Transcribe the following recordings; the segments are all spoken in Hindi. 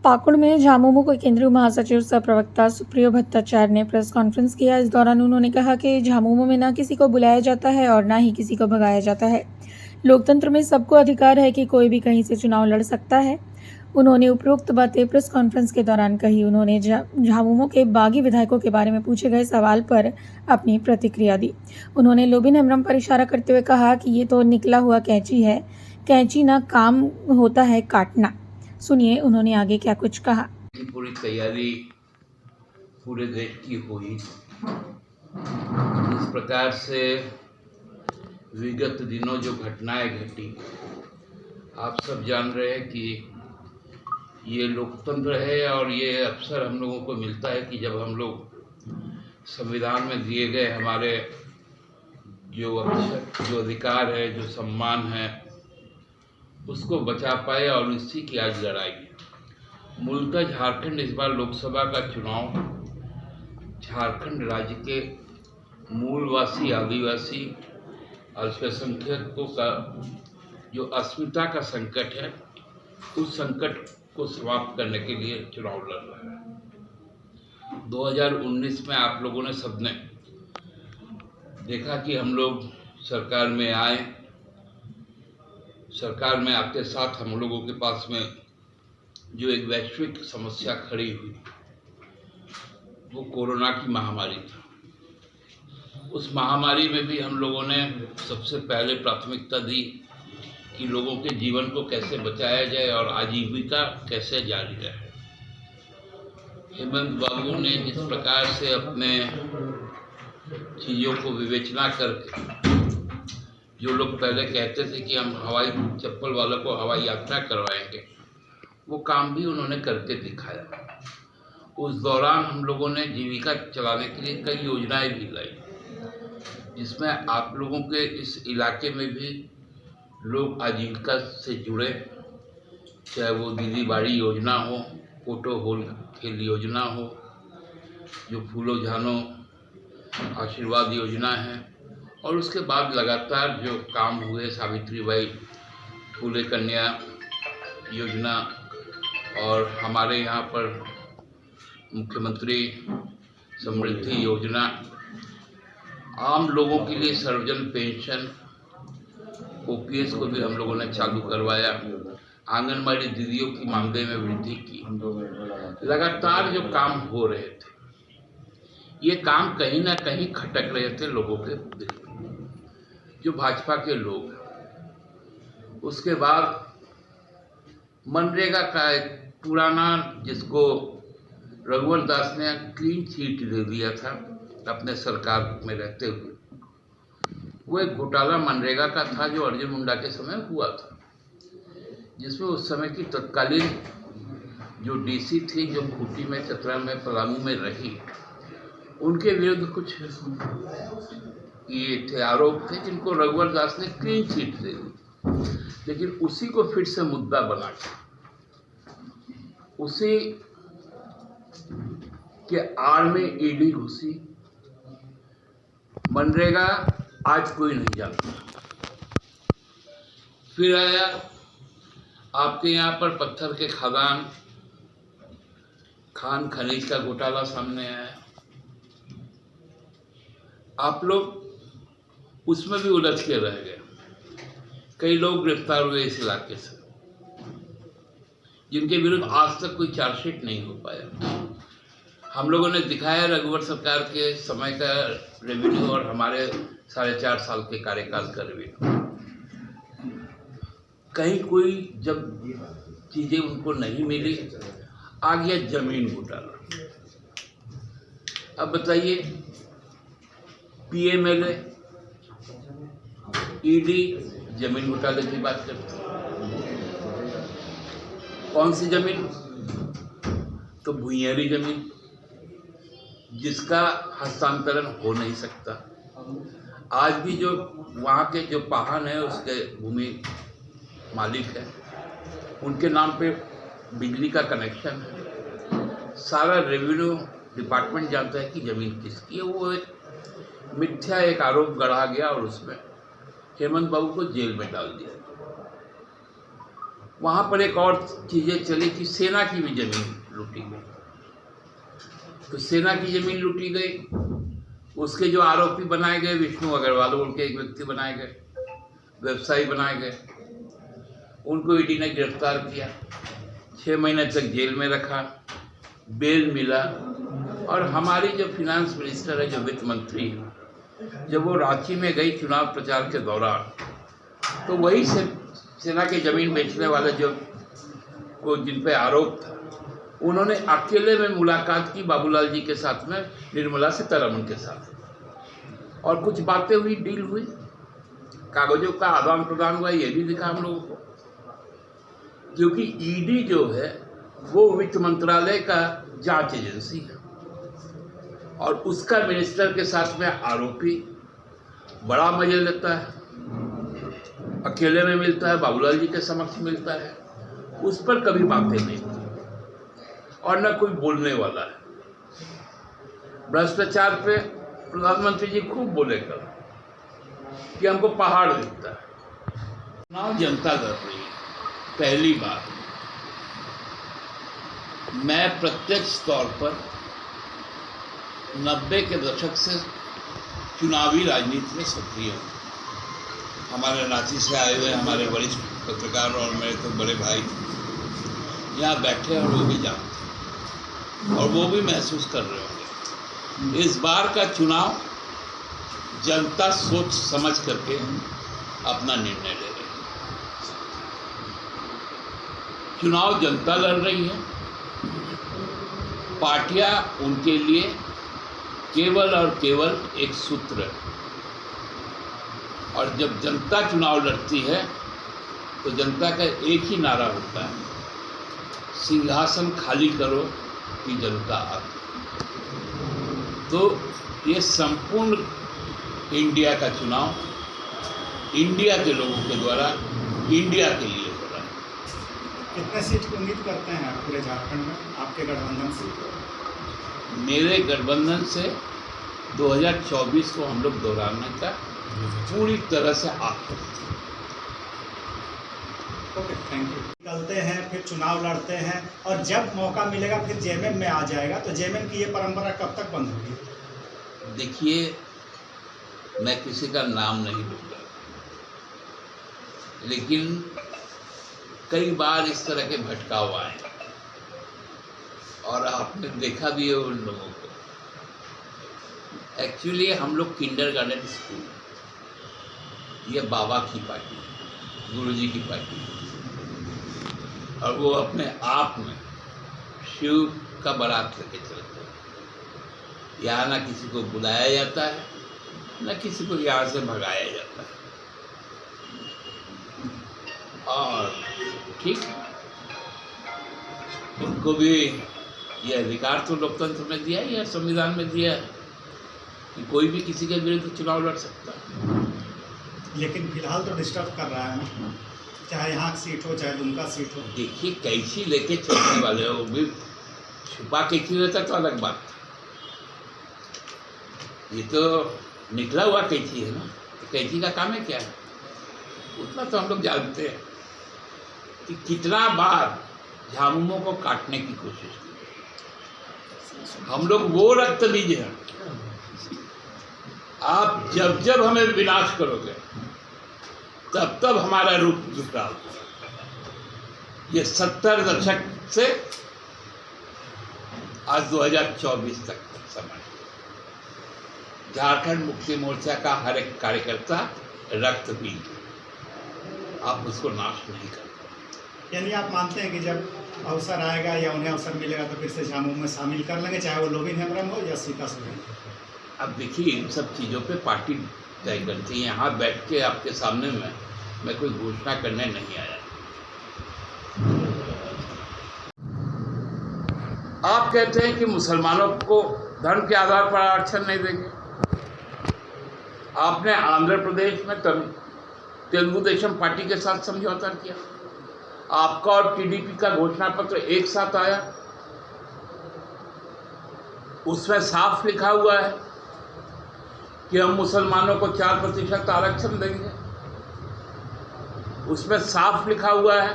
पाकुड़ में झामुमो के केंद्रीय महासचिव सह प्रवक्ता सुप्रियो भट्टाचार्य ने प्रेस कॉन्फ्रेंस किया। इस दौरान उन्होंने कहा कि झामुमो में न किसी को बुलाया जाता है और न ही किसी को भगाया जाता है। लोकतंत्र में सबको अधिकार है कि कोई भी कहीं से चुनाव लड़ सकता है। उन्होंने उपरोक्त बातें प्रेस कॉन्फ्रेंस के दौरान कही। उन्होंने झामुमो के बागी विधायकों के बारे में पूछे गए सवाल पर अपनी प्रतिक्रिया दी। उन्होंने लोबिन हेम्ब्रम पर इशारा करते हुए कहा कि ये तो निकला हुआ कैंची है, कैंची ना काम होता है काटना। सुनिए उन्होंने आगे क्या कुछ कहा। पूरी तैयारी पूरे देश की हुई। इस प्रकार से विगत दिनों जो घटनाएं घटी, आप सब जान रहे हैं कि ये लोकतंत्र है और ये अवसर हम लोगों को मिलता है कि जब हम लोग संविधान में दिए गए हमारे जो अधिकार है, जो सम्मान है, उसको बचा पाए और इसी की आज लड़ाई है। मूलतः झारखंड इस बार लोकसभा का चुनाव झारखंड राज्य के मूलवासी आदिवासी अल्पसंख्यकों का जो अस्मिता का संकट है, उस संकट को समाप्त करने के लिए चुनाव लड़ रहा है। 2019 में आप लोगों ने सबने देखा कि हम लोग सरकार में आए। सरकार में आते साथ हम लोगों के पास में जो एक वैश्विक समस्या खड़ी हुई, वो कोरोना की महामारी था। उस महामारी में भी हम लोगों ने सबसे पहले प्राथमिकता दी कि लोगों के जीवन को कैसे बचाया जाए और आजीविका कैसे जारी रहे। हेमंत बाबू ने जिस प्रकार से अपने चीज़ों को विवेचना करके, जो लोग पहले कहते थे कि हम हवाई चप्पल वालों को हवाई यात्रा करवाएंगे, वो काम भी उन्होंने करके दिखाया। उस दौरान हम लोगों ने जीविका चलाने के लिए कई योजनाएं भी लाई, जिसमें आप लोगों के इस इलाके में भी लोग आजीविका से जुड़े, चाहे वो दीदी बाड़ी योजना हो, फोटो होल खेल योजना हो, जो फूलो झानो आशीर्वाद योजना है, और उसके बाद लगातार जो काम हुए सावित्रीबाई फूले कन्या योजना, और हमारे यहाँ पर मुख्यमंत्री समृद्धि योजना, आम लोगों के लिए सर्वजन पेंशन, ओपीएस को भी हम लोगों ने चालू करवाया, आंगनबाड़ी दीदियों की मानदेय में वृद्धि की। लगातार जो काम हो रहे थे, ये काम कहीं ना कहीं खटक रहे थे लोगों के दिल में, जो भाजपा के लोग हैं। उसके बाद मनरेगा का एक पुराना, जिसको रघुवर दास ने क्लीन चिट दे दिया था अपने सरकार में रहते हुए, वो एक घोटाला मनरेगा का था जो अर्जुन मुंडा के समय हुआ था, जिसमें उस समय की तत्कालीन जो डीसी थी, जो खूंटी में, चतरा में, पलामू में रही, उनके विरुद्ध कुछ ये थे आरोप थे, जिनको रघुवर दास ने क्लीन चिट दे दी। लेकिन उसी को फिर से मुद्दा बना के, उसी के आड़ में ईडी घुसी। मनरेगा आज कोई नहीं जानता। फिर आया आपके यहाँ पर पत्थर के खान खनीज का घोटाला सामने आया। आप लोग उसमें भी उलझ के रह गए। कई लोग गिरफ्तार हुए इस इलाके से, जिनके विरुद्ध आज तक कोई चार्जशीट नहीं हो पाया। हम लोगों ने दिखाया रघुवर सरकार के समय का रेवेन्यू और हमारे 4.5 साल के कार्यकाल का रेवेन्यू। कहीं कोई जब चीजें उनको नहीं मिली, आ गया जमीन घोटाला। अब बताइए, पीएमएलए, ईडी जमीन घोटाले की बात करते हैं। कौन सी जमीन? तो भूइयारी जमीन, जिसका हस्तांतरण हो नहीं सकता। आज भी जो वहाँ के जो पाहन है, उसके भूमि मालिक है, उनके नाम पे बिजली का कनेक्शन है। सारा रेवेन्यू डिपार्टमेंट जानता है कि जमीन किसकी है। वो एक मिथ्या एक आरोप गढ़ा गया और उसमें हेमंत बाबू को जेल में डाल दिया। वहाँ पर एक और चीज़ें चली कि सेना की भी ज़मीन लूटी गई। तो सेना की ज़मीन लूटी गई, उसके जो आरोपी बनाए गए विष्णु अग्रवाल उनके एक व्यक्ति बनाए गए, व्यवसायी बनाए गए, उनको ईडी ने गिरफ्तार किया, 6 महीने तक जेल में रखा, बेल मिला। और हमारी जो फिनांस मिनिस्टर है, जो वित्त मंत्री है, जब वो रांची में गई चुनाव प्रचार के दौरान, तो वही सेना की ज़मीन बेचने वाले जो को जिन पे आरोप था, उन्होंने अकेले में मुलाकात की बाबूलाल जी के साथ में, निर्मला सीतारमण के साथ, और कुछ बातें हुई, डील हुई, कागजों का आदान प्रदान हुआ, ये भी दिखा हम लोगों को। क्योंकि ईडी जो है वो वित्त मंत्रालय का जांच एजेंसी है, और उसका मिनिस्टर के साथ में आरोपी बड़ा मजे लेता है, अकेले में मिलता है, बाबूलाल जी के समक्ष मिलता है, उस पर कभी बातें नहीं होती और न कोई बोलने वाला है। भ्रष्टाचार पे प्रधानमंत्री जी खूब बोले कर कि हमको पहाड़ दिखता है। चुनाव जनता लड़ रही है, पहली बार मैं प्रत्यक्ष तौर पर 90 के दशक से चुनावी राजनीति में सक्रिय हूँ। हमारे रांची से आए हुए हमारे वरिष्ठ पत्रकार और मेरे तो बड़े भाई यहाँ बैठे और वो भी जानते हैं और वो भी महसूस कर रहे होंगे। इस बार का चुनाव जनता सोच समझ करके अपना निर्णय ले रही है। चुनाव जनता लड़ रही है, पार्टियां उनके लिए केवल और केवल एक सूत्र है, और जब जनता चुनाव लड़ती है तो जनता का एक ही नारा होता है, सिंहासन खाली करो कि जनता आती। तो ये संपूर्ण इंडिया का चुनाव इंडिया के लोगों के द्वारा इंडिया के लिए हो रहा है। कितने सीट की उम्मीद करते हैं आप पूरे झारखंड में आपके गठबंधन से? मेरे गठबंधन से 2024 को हम लोग दोहराने का पूरी तरह से आगे। Okay, thank you. निकलते हैं, फिर चुनाव लड़ते हैं, और जब मौका मिलेगा फिर जेएमएम में आ जाएगा, तो जेएमएम की ये परंपरा कब तक बंद होगी? देखिए, मैं किसी का नाम नहीं लूँगा, लेकिन कई बार इस तरह के भटकाव आए और आपने देखा भी है उन लोगों को। एक्चुअली हम लोग किंडरगार्टन स्कूल, ये बाबा की पार्टी, गुरुजी की पार्टी, और वो अपने आप में शिव का बारात लेके चलते हैं। यहाँ ना किसी को बुलाया जाता है, न किसी को यहाँ से भगाया जाता है। और ठीक, उनको भी ये अधिकार तो लोकतंत्र में दिया है या संविधान में दिया है कि कोई भी किसी के विरुद्ध चुनाव लड़ सकता है। लेकिन फिलहाल तो डिस्टर्ब कर रहा है ना, चाहे यहाँ की सीट हो चाहे दुमका सीट हो। देखिए, कैंची लेके चलने वाले हो, भी छुपा के क्यों रहता तो अलग बात था। ये तो निकला हुआ कैंची है ना, तो कैंची का काम है क्या है? उतना तो हम लोग जानते हैं कि कितना बार झामुमों को काटने की कोशिश की। हम लोग वो रक्त बीज हैं। आप जब जब हमें विनाश करोगे तब तब हमारा रूप जुटा। ये 70 दशक से आज 2024 तक समय, झारखंड मुक्ति मोर्चा का हर एक कार्यकर्ता रक्त बीज, आप उसको नाश नहीं कर। यानी आप मानते हैं कि जब अवसर आएगा या उन्हें अवसर मिलेगा तो फिर से झामुमो में शामिल कर लेंगे, चाहे वो लोबिन हेम्ब्रम हो या सीता सोरेन। अब देखिए, इन सब चीज़ों पे पार्टी तय करती है। यहाँ बैठ के आपके सामने में मैं कोई घोषणा करने नहीं आया। आप कहते हैं कि मुसलमानों को धर्म के आधार पर आरक्षण नहीं देंगे। आपने आंध्र प्रदेश में तेलुगु देशम पार्टी के साथ समझौता किया। आपका और टीडीपी का घोषणा पत्र एक साथ आया, उसमें साफ लिखा हुआ है कि हम मुसलमानों को 4% आरक्षण देंगे। उसमें साफ लिखा हुआ है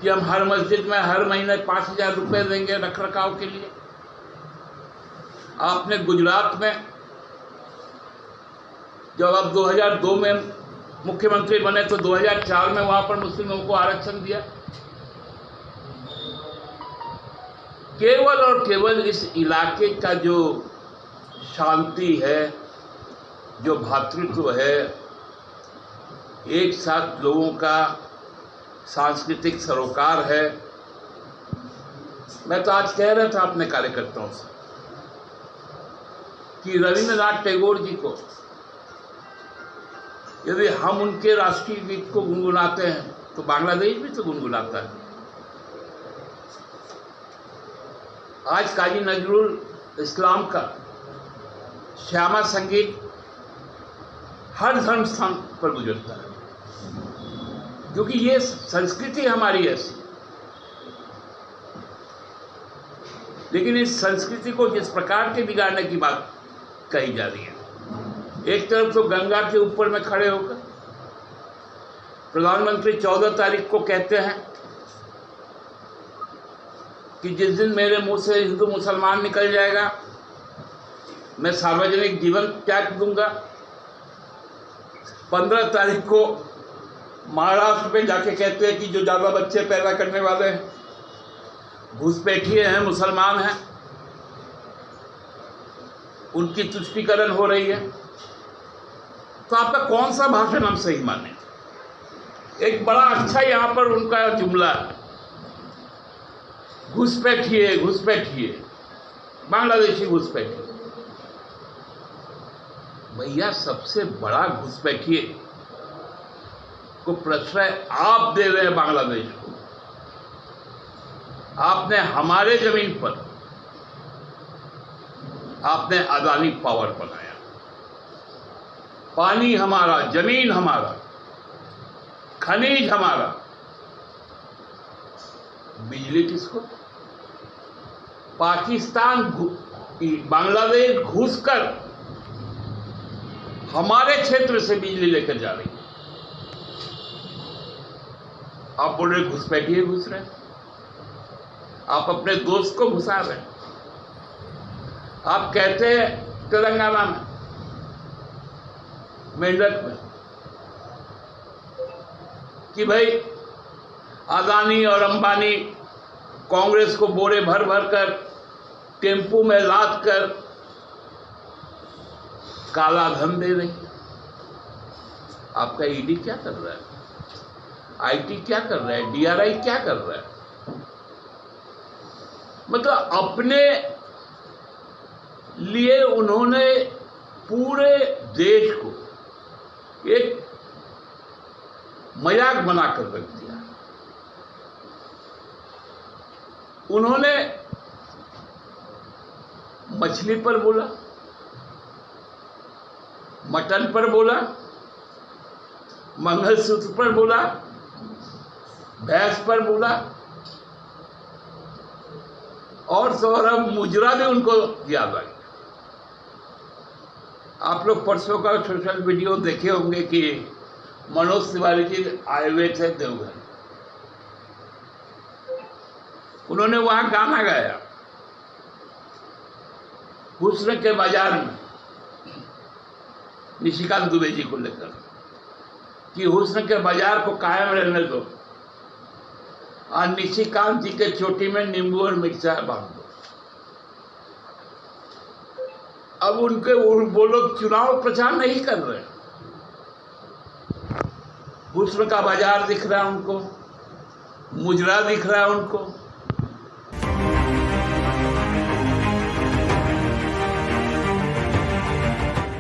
कि हम हर मस्जिद में हर महीने 5,000 रुपये देंगे रख रखाव के लिए। आपने गुजरात में जब आप 2002 में मुख्यमंत्री बने तो 2004 में वहां पर मुस्लिमों को आरक्षण दिया। केवल और केवल इस इलाके का जो शांति है, जो भ्रातृत्व है, एक साथ लोगों का सांस्कृतिक सरोकार है। मैं तो आज कह रहा था अपने कार्यकर्ताओं से कि रविंद्रनाथ टैगोर जी को यदि हम उनके राष्ट्रीय गीत को गुनगुनाते हैं तो बांग्लादेश भी तो गुनगुनाता है। आज काजी नजरुल इस्लाम का श्यामा संगीत हर धर्म स्थान पर गुजरता है, क्योंकि ये संस्कृति हमारी ऐसी। लेकिन इस संस्कृति को जिस प्रकार के बिगाड़ने की बात कही जा रही है, एक तरफ तो गंगा के ऊपर में खड़े होकर प्रधानमंत्री 14 तारीख को कहते हैं कि जिस दिन मेरे मुंह से हिंदू मुसलमान निकल जाएगा मैं सार्वजनिक जीवन त्याग दूंगा। 15 तारीख को महाराष्ट्र में जाके कहते हैं कि जो ज़्यादा बच्चे पैदा करने वाले हैं घुसपैठिए हैं, मुसलमान हैं, उनकी तुष्टीकरण हो रही है। तो आपका कौन सा भाषण हम सही माने? एक बड़ा अच्छा यहाँ पर उनका जुमला है, घुसपैठिए घुसपैठिए, बांग्लादेशी घुसपैठिए। भैया सबसे बड़ा घुसपैठिए को प्रश्रय आप दे रहे हैं बांग्लादेश को। आपने हमारे जमीन पर आपने अदानी पावर बनाया। पानी हमारा, जमीन हमारा, खनिज हमारा, बिजली किसको? पाकिस्तान बांग्लादेश घुसकर हमारे क्षेत्र से बिजली लेकर जा रही है। आप बोल रहे घुसपैठिए घुस रहे हैं, आप अपने दोस्त को घुसा रहे हैं। आप कहते हैं तेलंगाना में मेंढक में कि भाई अदानी और अंबानी कांग्रेस को बोरे भर भर कर टेम्पू में लाद कर काला धन दे रही है। आपका ईडी क्या कर रहा है? आईटी क्या कर रहा है? डीआरआई क्या कर रहा है? मतलब अपने लिए उन्होंने पूरे देश को एक मजाक बनाकर रख दिया। उन्होंने मछली पर बोला, मटन पर बोला, मंगलसूत्र पर बोला, भैंस पर बोला, और सौरभ मुजरा भी उनको याद आ गया। आप लोग परसों का सोशल वीडियो देखे होंगे कि मनोज तिवारी जी आए हुए थे देवघर। उन्होंने वहां गाना गाया हुस्न के बाजार में, निशिकांत दुबे जी को लेकर कि हुस्न के बाजार को कायम रहने दो और निशिकांत जी के चोटी में नींबू और मिर्चा बांध दो। अब उनके वो लोग चुनाव प्रचार नहीं कर रहे। हुस्न का बाजार दिख रहा है उनको, मुजरा दिख रहा है उनको,